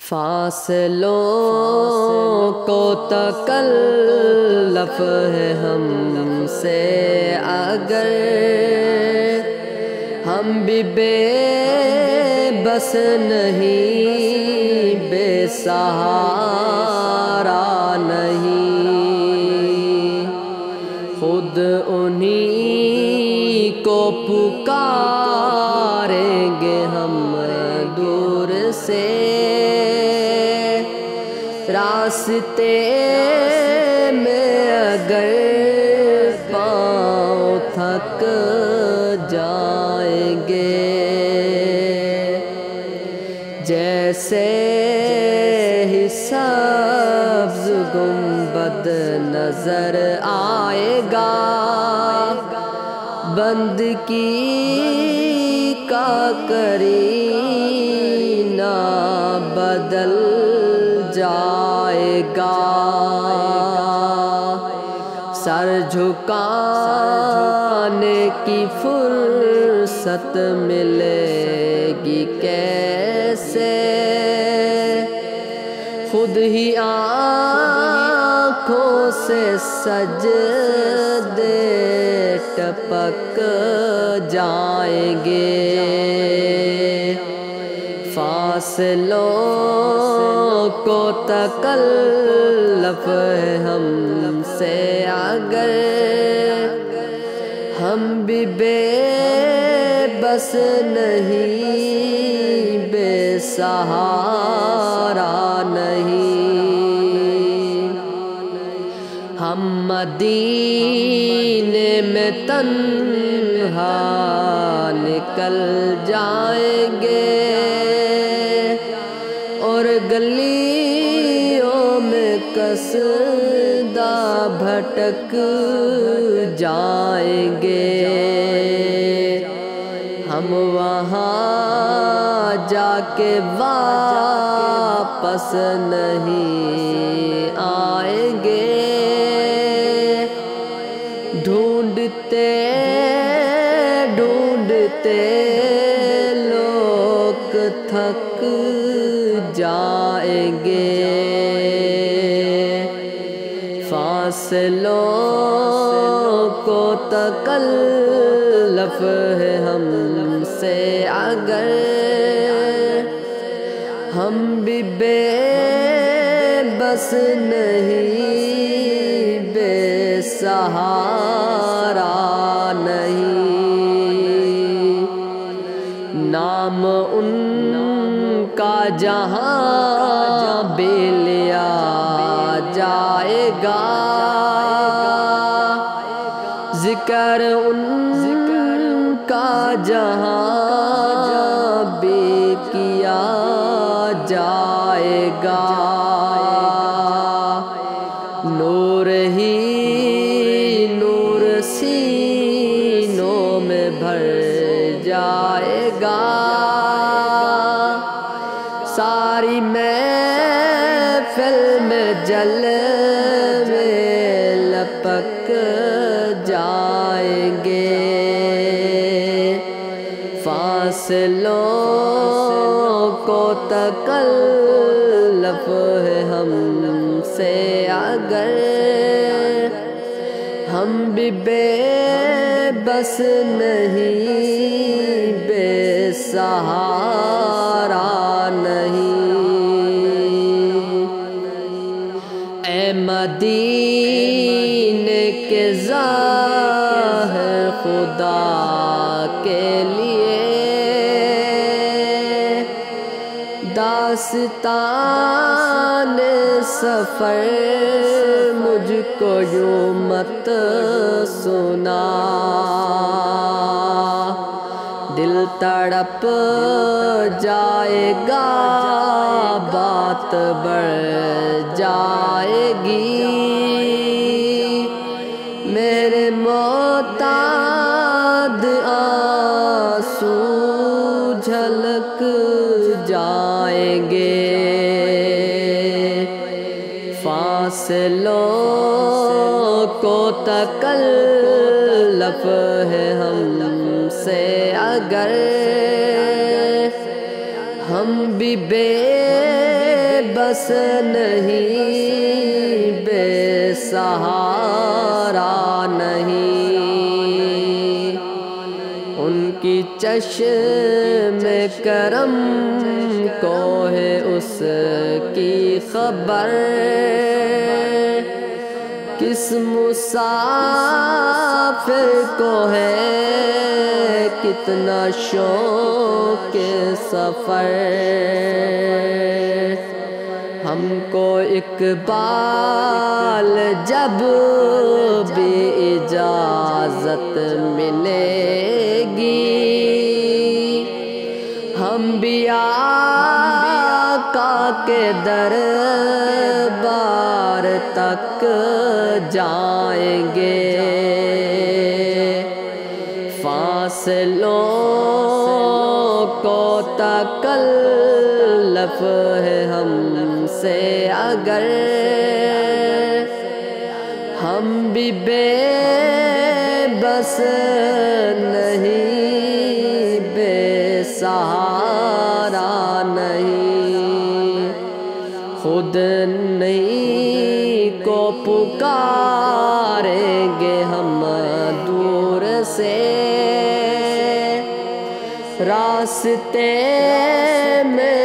فاصلوں کو تکلف ہے ہم سے اگر ہم بھی بے بس نہیں، بے سہارا نہیں، خود انہی کو پکاریں گے ہم دور سے، راستے میں اگر پاؤں تھک جائیں گے، جیسے ہی سبز گنبد نظر آئے گا، بندگی کا کرینہ بدل جائے گا، سر جھکانے کی فرصت ملے گی کیسے، خود ہی آنکھوں سے سجدے ٹپک جائیں گے، فاصلوں کو تکلف ہے ہم سے اگر ہم بھی بے بس نہیں، بے سہارا نہیں، ہم مدینے میں تنہا نکل جائیں گے اور گلیوں میں قصدہ بھٹک جائیں گے، ہم وہاں جا کے واپس نہیں آئیں گے، ڈھونڈتے ڈھونڈتے لوگ تھک جائیں گے، فاصلوں کو تکلف ہے ہم سے اگر ہم بھی بے بس نہیں، بے سہارا نہیں، نام ان کا جہاں بھی لیا جائے گا، ذکر ان کا جہاں بھی کیا جائے گا، نور ہی نور سینوں میں بھر جائے گا، ساری محفل میں جلوے لپک جائیں گے، فاصلوں کو تکلف ہے ہم سے اگر ہم بھی بے بس نہیں، بے سہارا نہیں، اے مدینے کے ظاہر خدا کے لیے داستان سفر مجھ کو یوں مت سنا، دل تڑپ جائے گا، بات بڑھ جائے گی، میرے معتاد آنسو جھلک جائیں گے، فاصلوں کو تکلف ہے ہم سے اگر ہم بھی بے بس نہیں، بے سہارا نہیں، ان کی چشم کرم کو ہے اس کی خبر، کس مسافر کو ہے کتنا شوق سفر، ہم کو اقبال جب بھی اجازت ملے گی، ہم بھی آقا کے دربار تک جائیں گے، فاصلوں کو تکلف ہے ہم سے اگر، ہم بھی بے بس نہیں، بے سہارا نہیں، خود نہیں کو پکاریں گے ہم دور سے، راستے میں